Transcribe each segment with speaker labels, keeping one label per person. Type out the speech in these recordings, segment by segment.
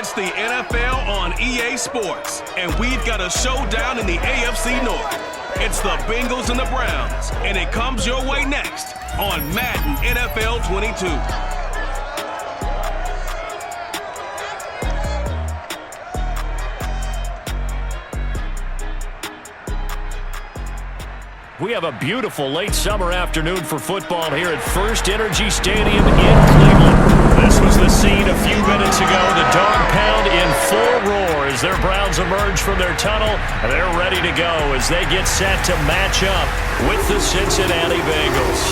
Speaker 1: It's the NFL on EA Sports, and we've got a showdown in the AFC North. It's the Bengals and the Browns, and it comes your way next on Madden NFL 22.
Speaker 2: We have a beautiful late summer afternoon for football here at First Energy Stadium in Cleveland. This was the scene a few minutes ago. The dog pound in full roar as their Browns emerge from their tunnel. They're ready to go as they get set to match up with the Cincinnati Bengals.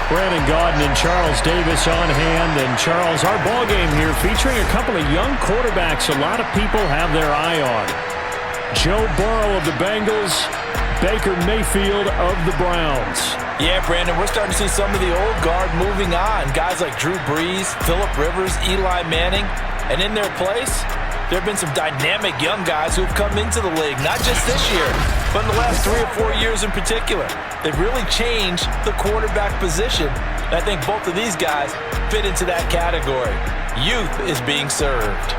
Speaker 2: Brandon Gaudin and Charles Davis on hand. And Charles, our ball game here featuring a couple of young quarterbacks a lot of people have their eye on. Joe Burrow of the Bengals, Baker Mayfield of the Browns.
Speaker 3: Yeah, Brandon, we're starting to see some of the old guard moving on. Guys like Drew Brees, Phillip Rivers, Eli Manning. And in their place, there have been some dynamic young guys who have come into the league, not just this year, but in the last 3 or 4 years in particular. They've really changed the quarterback position. And I think both of these guys fit into that category. Youth is being served.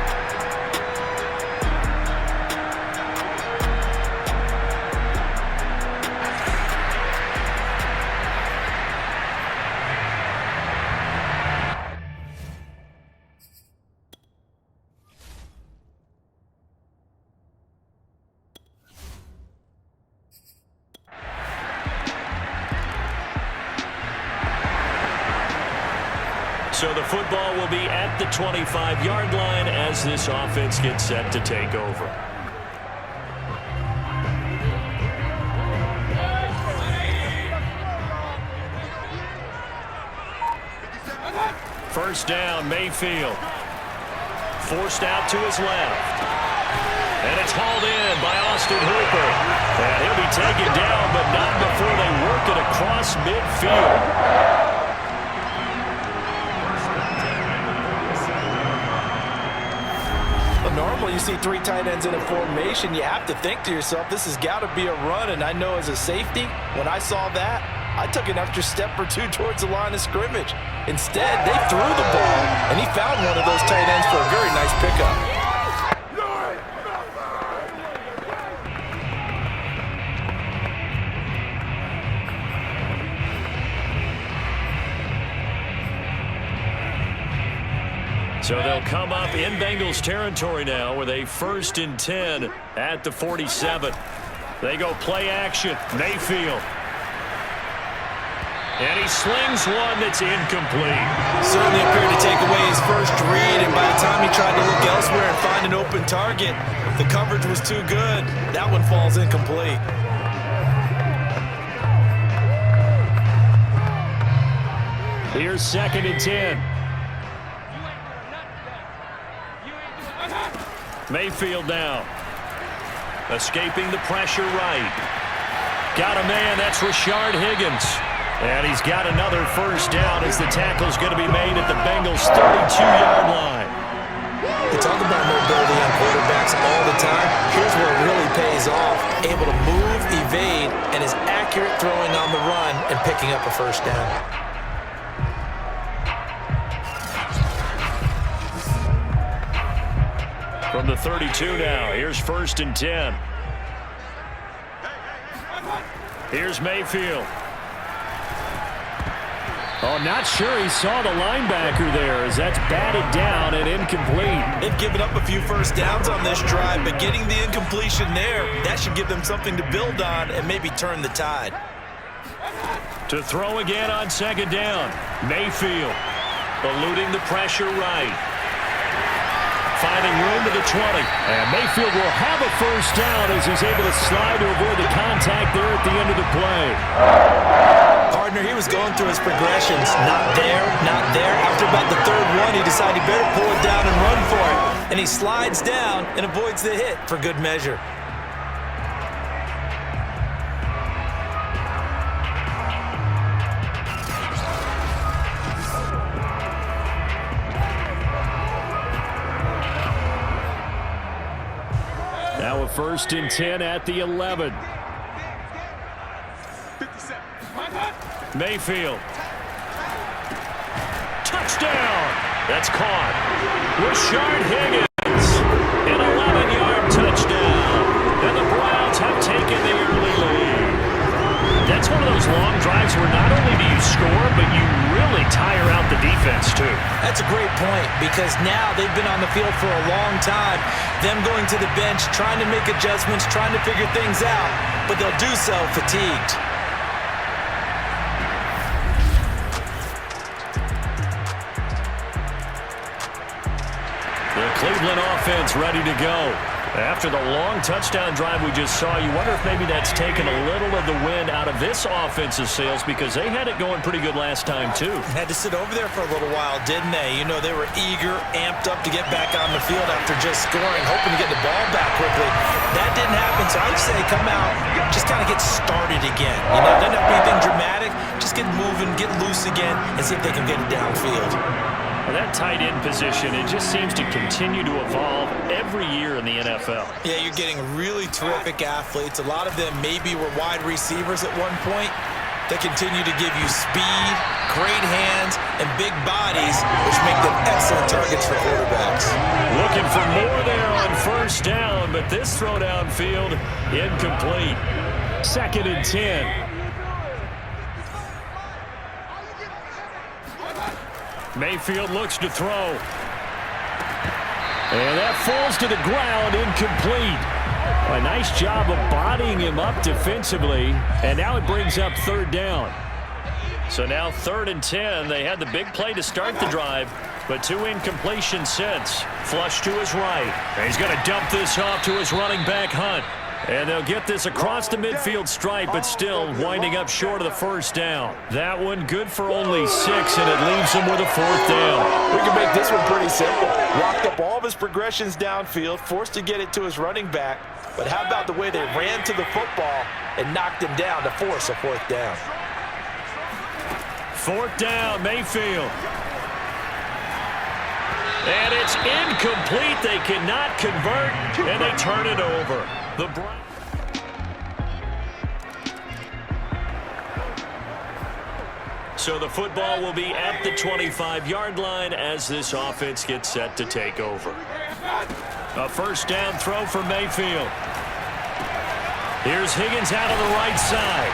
Speaker 2: So the football will be at the 25-yard line as this offense gets set to take over. First down, Mayfield. Forced out to his left. And it's hauled in by Austin Hooper. And he'll be taken down, but not before they work it across midfield.
Speaker 3: Normally you see 3 tight ends in a formation, you have to think to yourself, this has got to be a run. And I know as a safety, when I saw that, I took an extra step or 2 towards the line of scrimmage. Instead, they threw the ball, and he found one of those tight ends for a very nice pickup.
Speaker 2: So they'll come up in Bengals territory now with a 1st and 10 at the 47. They go play action. Mayfield. And he slings one that's incomplete.
Speaker 3: Certainly appeared to take away his first read, and by the time he tried to look elsewhere and find an open target, the coverage was too good. That one falls incomplete.
Speaker 2: Here's 2nd and 10. Mayfield now. Escaping the pressure right. Got a man, that's Rashard Higgins. And he's got another first down as the tackle's going to be made at the Bengals' 32-yard line.
Speaker 3: We talk about mobility on quarterbacks all the time. Here's where it really pays off. Able to move, evade, and is accurate throwing on the run and picking up a first down.
Speaker 2: From the 32 now, here's 1st and 10. Here's Mayfield. Oh, not sure he saw the linebacker there as that's batted down and incomplete.
Speaker 3: They've given up a few first downs on this drive, but getting the incompletion there, that should give them something to build on and maybe turn the tide.
Speaker 2: To throw again on 2nd down, Mayfield eluding the pressure right. Finding room to the 20. And Mayfield will have a first down as he's able to slide to avoid the contact there at the end of the play.
Speaker 3: Partner, he was going through his progressions. Not there, not there. After about the 3rd one, he decided he better pull it down and run for it. And he slides down and avoids the hit for good measure.
Speaker 2: Now a 1st and 10 at the 11. Mayfield. Touchdown. That's caught. Rashard Higgins. An 11-yard touchdown. And the Browns have taken the early lead. That's one of those long drives where not only do you score, but you really tire out the defense too.
Speaker 3: That's a great point because now they've been on the field for a long time. Them going to the bench, trying to make adjustments, trying to figure things out, but they'll do so fatigued.
Speaker 2: The Cleveland offense ready to go. After the long touchdown drive we just saw, you wonder if maybe that's taken a little of the wind out of this offensive sails because they had it going pretty good last time too.
Speaker 3: Had to sit over there for a little while, didn't they? You know, they were eager, amped up to get back on the field after just scoring, hoping to get the ball back quickly. That didn't happen, so I'd say come out, just kind of get started again. You know, doesn't have to be anything dramatic. Just get moving, get loose again, and see if they can get it downfield.
Speaker 2: Well, that tight end position, it just seems to continue to evolve every year in the NFL.
Speaker 3: Yeah, you're getting really terrific athletes. A lot of them maybe were wide receivers at one point. They continue to give you speed, great hands, and big bodies, which make them excellent targets for quarterbacks.
Speaker 2: Looking for more there on first down, but this throw downfield incomplete. 2nd and 10. Mayfield looks to throw. And that falls to the ground, incomplete. A nice job of bodying him up defensively, and now it brings up 3rd down. So now 3rd and 10. They had the big play to start the drive, but 2 incompletions since. Flush to his right. And he's going to dump this off to his running back, Hunt. And they'll get this across the midfield stripe, but still winding up short of the 1st down. That one good for only 6, and it leaves him with a 4th down.
Speaker 4: We can make this one pretty simple. Locked up all of his progressions downfield, forced to get it to his running back. But how about the way they ran to the football and knocked him down to force a 4th down?
Speaker 2: 4th down, Mayfield. And it's incomplete. They cannot convert, and they turn it over. The So the football will be at the 25-yard line as this offense gets set to take over. A 1st down throw for Mayfield. Here's Higgins out on the right side.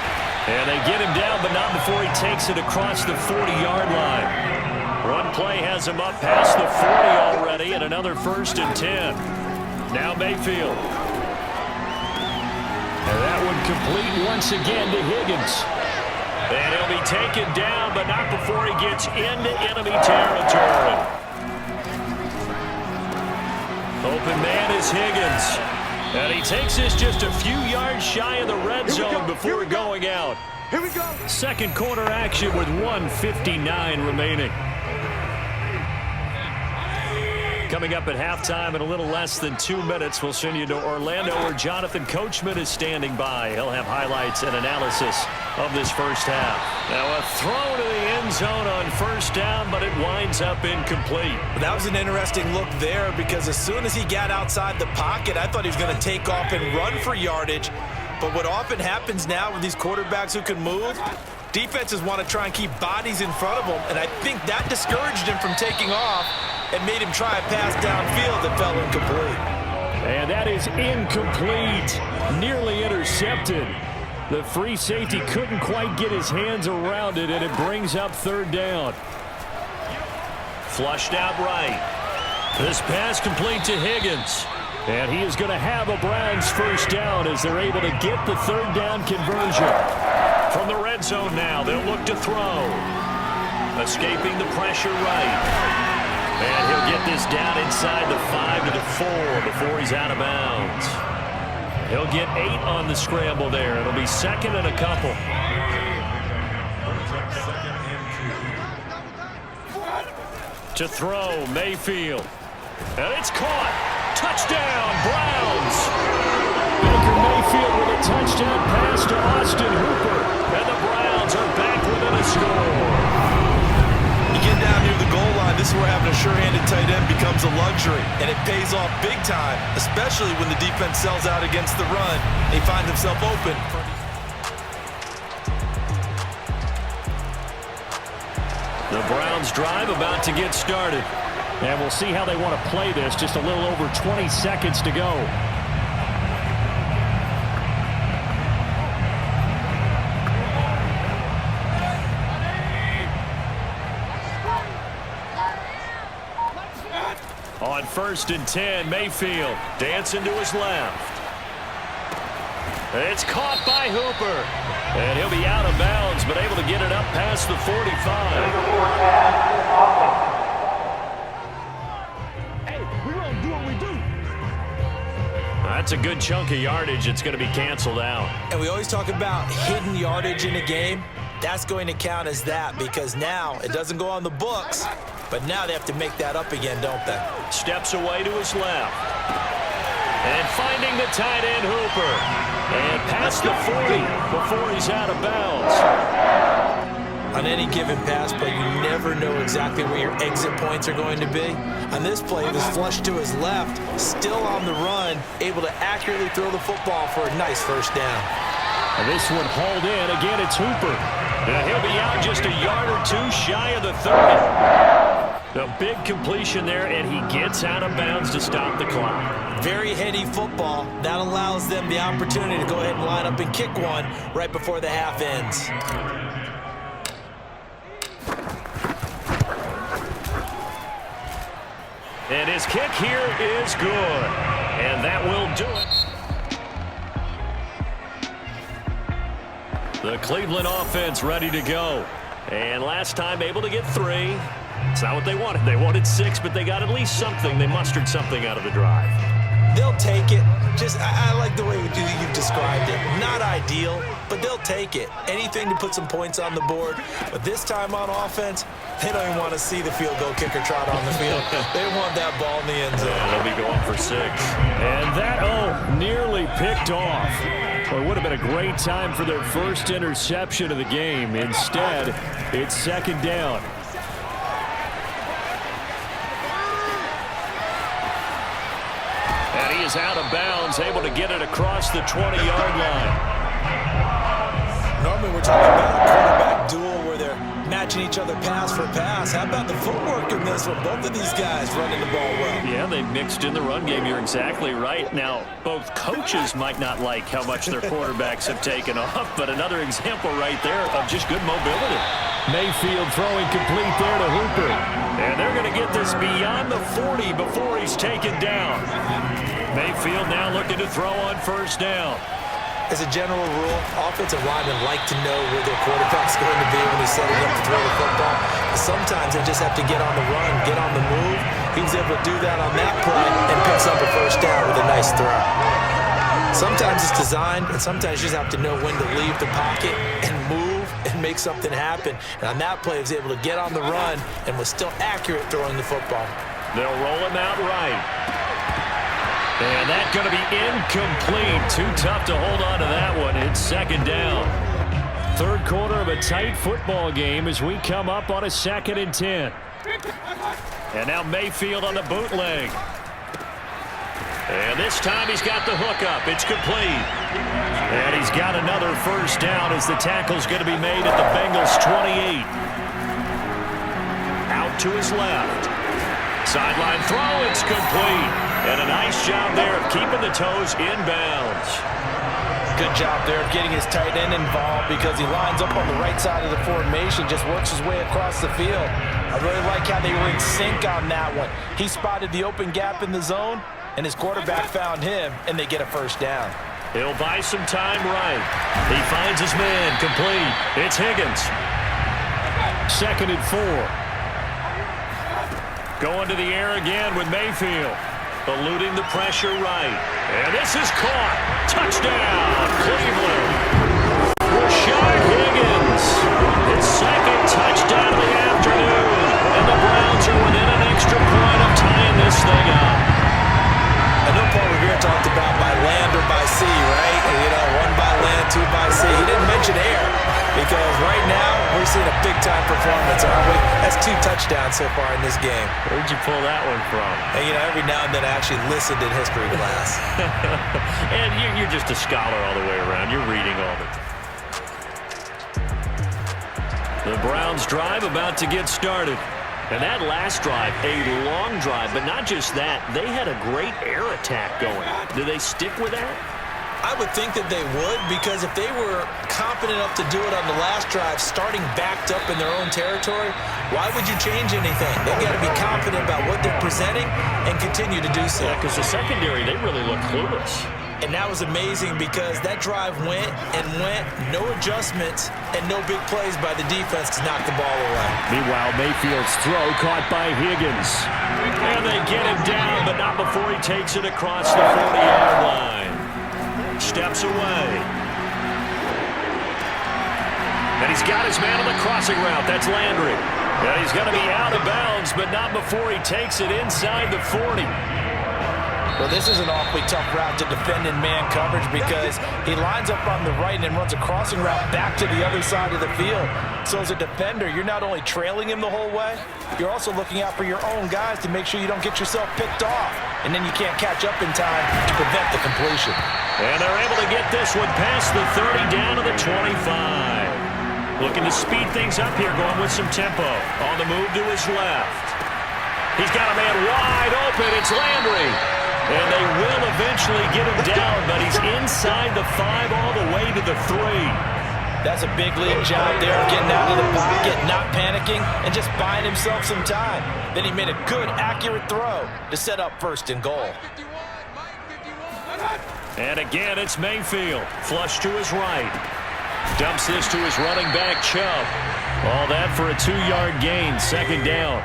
Speaker 2: And they get him down, but not before he takes it across the 40-yard line. One play has him up past the 40 already, and another 1st and 10. Now Mayfield. And that one complete once again to Higgins. And he'll be taken down, but not before he gets into enemy territory. Open man is Higgins. And he takes this just a few yards shy of the red zone before going out.
Speaker 5: Here we go.
Speaker 2: 2nd quarter action with 1:59 remaining. Coming up at halftime in a little less than 2 minutes, we'll send you to Orlando where Jonathan Coachman is standing by. He'll have highlights and analysis of this 1st half. Now a throw to the end zone on 1st down, but it winds up incomplete.
Speaker 3: That was an interesting look there because as soon as he got outside the pocket, I thought he was going to take off and run for yardage. But what often happens now with these quarterbacks who can move, defenses want to try and keep bodies in front of them, and I think that discouraged him from taking off and made him try a pass downfield that fell incomplete.
Speaker 2: And that is incomplete. Nearly intercepted. The free safety couldn't quite get his hands around it, and it brings up 3rd down. Flushed out right. This pass complete to Higgins. And he is going to have a Browns 1st down as they're able to get the 3rd down conversion. From the red zone now, they'll look to throw. Escaping the pressure right. And he'll get this down inside the 5 to the 4 before he's out of bounds. He'll get 8 on the scramble there. It'll be 2nd and a couple. To throw, Mayfield. And it's caught. Touchdown, Browns. Baker Mayfield with a touchdown pass to Austin Hooper. And the Browns are back within a score.
Speaker 3: You get down near the goal line, this is where having a sure-handed tight end becomes a luxury, and it pays off big time, especially when the defense sells out against the run and he finds himself open.
Speaker 2: The Browns drive about to get started. And we'll see how they want to play this. Just a little over 20 seconds to go. On 1st and 10, Mayfield dancing to his left. It's caught by Hooper. And he'll be out of bounds, but able to get it up past the 45.
Speaker 5: Hey, we're going to do what we do.
Speaker 2: That's a good chunk of yardage. It's going to be canceled out.
Speaker 3: And we always talk about hidden yardage in a game. That's going to count as that because now it doesn't go on the books, but now they have to make that up again, don't they?
Speaker 2: Steps away to his left. And finding the tight end, Hooper. And past the 40 before he's out of bounds.
Speaker 3: On any given pass play, you never know exactly where your exit points are going to be. On this play, it was flushed to his left, still on the run, able to accurately throw the football for a nice first down.
Speaker 2: And this one hauled in. Again, it's Hooper. And he'll be out just a yard or two shy of the 30. A big completion there, and he gets out of bounds to stop the clock.
Speaker 3: Very heady football. That allows them the opportunity to go ahead and line up and kick one right before the half ends.
Speaker 2: And his kick here is good. And that will do it. The Cleveland offense ready to go. And last time able to get 3. It's not what they wanted. They wanted 6, but they got at least something. They mustered something out of the drive.
Speaker 3: They'll take it. I like the way you've described it. Not ideal, but they'll take it. Anything to put some points on the board. But this time on offense, they don't even want to see the field goal kicker trot on the field. They want that ball in the end zone.
Speaker 2: Yeah, they'll be going for 6. And that, nearly picked off. Well, it would have been a great time for their first interception of the game. Instead, it's 2nd down. And he is out of bounds, able to get it across the 20-yard line.
Speaker 3: Normally we're talking about a quarterback duel where they're matching each other pass for pass. How about the footwork in this one? Both of these guys running the ball well.
Speaker 2: Yeah, they mixed in the run game. You're exactly right. Now, both coaches might not like how much their quarterbacks have taken off, but another example right there of just good mobility. Mayfield throwing complete there to Hooper. And they're going to get this beyond the 40 before he's taken down. Mayfield now looking to throw on 1st down.
Speaker 3: As a general rule, offensive linemen like to know where their quarterback's going to be when he's setting up to throw the football. Sometimes they just have to get on the run, get on the move. He was able to do that on that play and picks up a 1st down with a nice throw. Sometimes it's designed, and sometimes you just have to know when to leave the pocket and move and make something happen. And on that play, he was able to get on the run and was still accurate throwing the football.
Speaker 2: They'll roll him out right. And that's going to be incomplete. Too tough to hold on to that one. It's 2nd down. 3rd quarter of a tight football game as we come up on a 2nd and 10. And now Mayfield on the bootleg. And this time he's got the hook up. It's complete. And he's got another 1st down as the tackle's going to be made at the Bengals 28. Out to his left. Sideline throw, it's complete. And a nice job there of keeping the toes in bounds.
Speaker 3: Good job there of getting his tight end involved because he lines up on the right side of the formation, just works his way across the field. I really like how they were in sync on that one. He spotted the open gap in the zone, and his quarterback found him, and they get a 1st down.
Speaker 2: He'll buy some time right. He finds his man complete. It's Higgins. 2nd and 4. Going to the air again with Mayfield. Eluding the pressure right. And this is caught. Touchdown, Cleveland. Rashard Higgins. His 2nd touchdown of the afternoon. And the Browns are within an extra point of tying this thing up.
Speaker 3: I know Paul Revere talked about by land or by sea, right? You know, 1 by land, 2 by sea. He didn't mention air because right now we're seeing a big-time performance, aren't we? That's 2 touchdowns so far in this game.
Speaker 2: Where'd you pull that one from?
Speaker 3: And, you know, every now and then I actually listened in history class.
Speaker 2: And you're just a scholar all the way around. You're reading all the time. The Browns drive about to get started. And that last drive, a long drive, but not just that. They had a great air attack going. Do they stick with that?
Speaker 3: I would think that they would, because if they were confident enough to do it on the last drive, starting backed up in their own territory, why would you change anything? They've got to be confident about what they're presenting and continue to do so.
Speaker 2: Yeah, because the secondary, they really look clueless.
Speaker 3: And that was amazing because that drive went and went, no adjustments, and no big plays by the defense to knock the ball away.
Speaker 2: Meanwhile, Mayfield's throw caught by Higgins. And they get him down, but not before he takes it across the 40-yard line. Steps away. And he's got his man on the crossing route. That's Landry. And he's going to be out of bounds, but not before he takes it inside the 40.
Speaker 3: Well, this is an awfully tough route to defend in man coverage because he lines up on the right and then runs a crossing route back to the other side of the field. So as a defender, you're not only trailing him the whole way, you're also looking out for your own guys to make sure you don't get yourself picked off. And then you can't catch up in time to prevent the completion.
Speaker 2: And they're able to get this one past the 30 down to the 25. Looking to speed things up here, going with some tempo. On the move to his left. He's got a man wide open. It's Landry. And they will eventually get him down, but he's inside the 5 all the way to the 3.
Speaker 3: That's a big league job there, getting out of the pocket, not panicking, and just buying himself some time. Then he made a good, accurate throw to set up first and goal.
Speaker 2: And again, it's Mayfield. Flush to his right. Dumps this to his running back, Chubb. All that for a 2-yard gain, second down.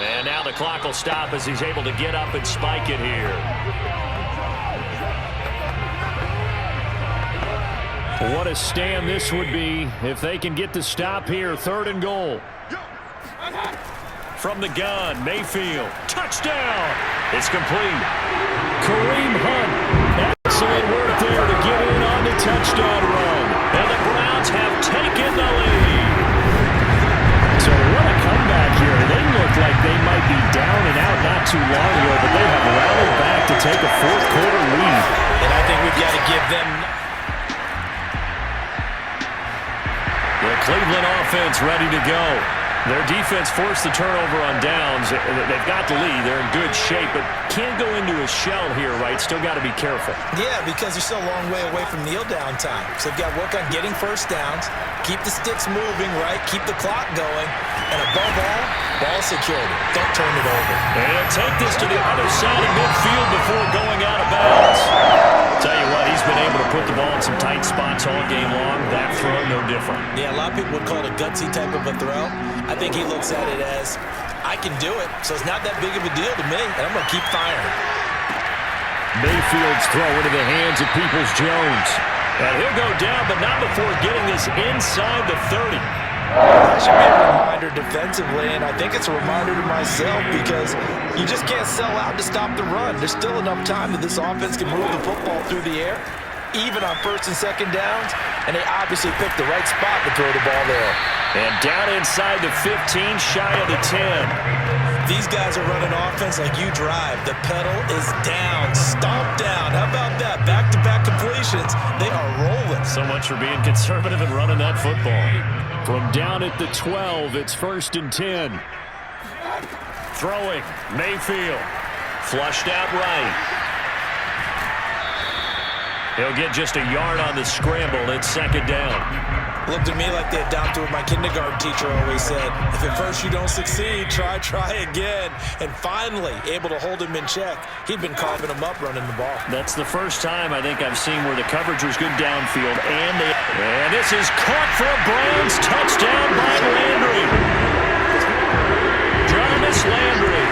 Speaker 2: And now the clock will stop as he's able to get up and spike it here. What a stand this would be if they can get the stop here. Third and goal. From the gun, Mayfield. Touchdown! It's complete. Kareem Hunt. Excellent work there to get in on the touchdown run. And the Browns have taken the lead. So what a comeback here. They look like they might be down and out not too long ago, but they have rallied back to take a fourth-quarter lead.
Speaker 3: And I think we've got to give them...
Speaker 2: The Cleveland offense ready to go. Their defense forced the turnover on downs. They've got the lead. They're in good shape, but can't go into a shell here, right? Still got to be careful.
Speaker 3: Yeah, because they're still a long way away from kneel down time. So they've got to work on getting first downs, keep the sticks moving, right? Keep the clock going, and above all, ball security. Don't turn it over.
Speaker 2: And take this to the other side of midfield before going out of bounds. Tell you what, he's been able to put the ball in some tight spots all game long. That throw, no different.
Speaker 3: Yeah, a lot of people would call it a gutsy type of a throw. I think he looks at it as, I can do it, so it's not that big of a deal to me, and I'm going to keep firing.
Speaker 2: Mayfield's throw into the hands of Peoples-Jones. And he'll go down, but not before getting this inside the 30.
Speaker 3: That should be a reminder defensively, and I think it's a reminder to myself because you just can't sell out to stop the run. There's still enough time that this offense can move the football through the air, even on first and second downs, and they obviously picked the right spot to throw the ball there.
Speaker 2: And down inside the 15, shy of the 10.
Speaker 3: These guys are running offense like you drive. The pedal is down, stomp down. How about that? Back-to-back completions. They are rolling.
Speaker 2: So much for being conservative and running that football. From down at the 12, it's first and 10. Throwing, Mayfield. Flushed out right. He'll get just a yard on the scramble. It's second down.
Speaker 3: Looked at me like they adopted what my kindergarten teacher always said. If at first you don't succeed, try again. And finally, able to hold him in check. He'd been carving him up running the ball.
Speaker 2: That's the first time I think I've seen where the coverage was good downfield. And this is caught for a Browns touchdown by Landry. Jarvis Landry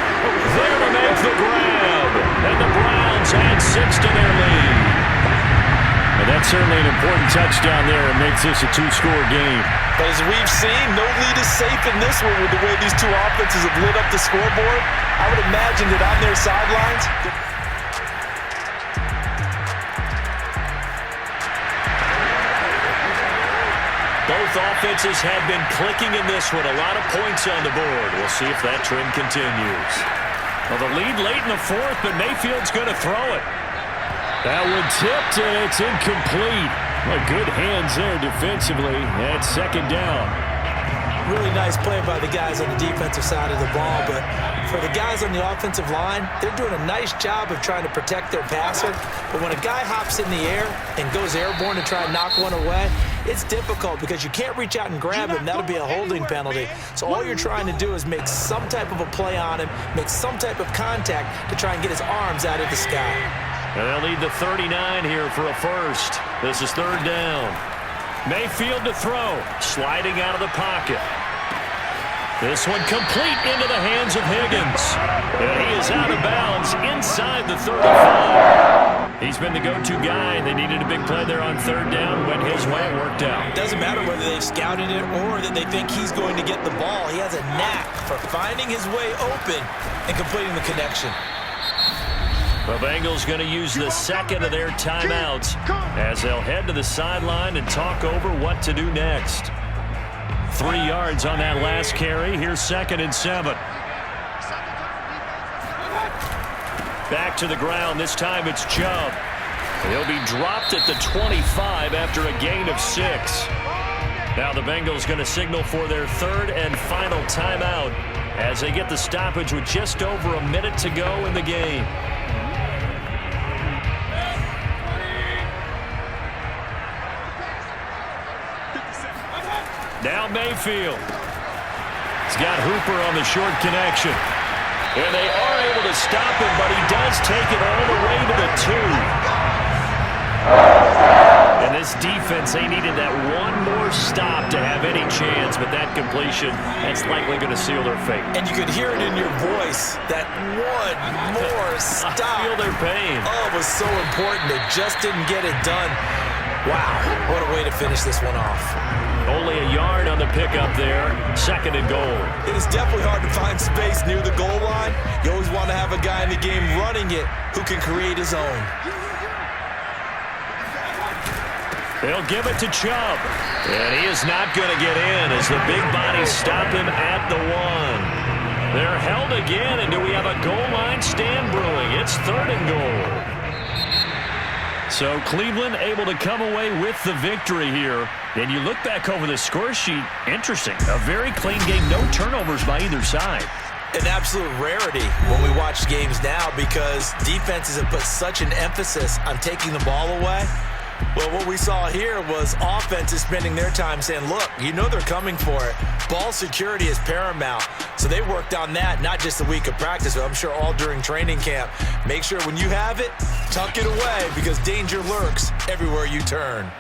Speaker 2: there to make the grab. And the Browns add 6 to their lead. And that's certainly an important touchdown there. It makes this a 2-score game.
Speaker 3: But as we've seen, no lead is safe in this one with the way these two offenses have lit up the scoreboard. I would imagine that on their sidelines,
Speaker 2: both offenses have been clicking in this one. A lot of points on the board. We'll see if that trend continues. Well, the lead late in the fourth, but Mayfield's going to throw it. That one tipped, and it's incomplete. Well, good hands there defensively. That's second down.
Speaker 3: Really nice play by the guys on the defensive side of the ball, but for the guys on the offensive line, they're doing a nice job of trying to protect their passer. But when a guy hops in the air and goes airborne to try and knock one away, it's difficult because you can't reach out and grab him. That'll be a holding penalty. So all you're trying to do is make some type of a play on him, make some type of contact to try and get his arms out of the sky.
Speaker 2: And they'll need the 39 here for a first. This is third down. Mayfield to throw, sliding out of the pocket. This one complete into the hands of Higgins. And he is out of bounds inside the 35. He's been the go-to guy. They needed a big play there on third down. Went his way, it worked out.
Speaker 3: Doesn't matter whether they've scouted it or that they think he's going to get the ball. He has a knack for finding his way open and completing the connection.
Speaker 2: The Bengals going to use the second of their timeouts as they'll head to the sideline and talk over what to do next. 3 yards on that last carry. Here's 2nd and 7. Back to the ground. This time it's Chubb. He'll be dropped at the 25 after a gain of 6. Now the Bengals going to signal for their third and final timeout as they get the stoppage with just over a minute to go in the game. Now Mayfield. He's got Hooper on the short connection. And they are able to stop him, but he does take it all the way to the 2. And this defense, they needed that one more stop to have any chance, but that completion, that's likely going to seal their fate.
Speaker 3: And you could hear it in your voice, that one more stop.
Speaker 2: I feel their pain.
Speaker 3: Oh, it was so important. They just didn't get it done. Wow, what a way to finish this one off.
Speaker 2: Only a yard on the pickup there. 2nd and goal.
Speaker 3: It is definitely hard to find space near the goal line. You always want to have a guy in the game running it who can create his own.
Speaker 2: They'll give it to Chubb. And he is not going to get in as the big bodies stop him at the 1. They're held again, and do we have a goal line stand brewing? It's 3rd and goal. So Cleveland able to come away with the victory here. And you look back over the score sheet, interesting. A very clean game, no turnovers by either side.
Speaker 3: An absolute rarity when we watch games now because defenses have put such an emphasis on taking the ball away. Well, what we saw here was offenses spending their time saying, look, you know they're coming for it. Ball security is paramount. So they worked on that, not just a week of practice, but I'm sure all during training camp. Make sure when you have it, tuck it away because danger lurks everywhere you turn.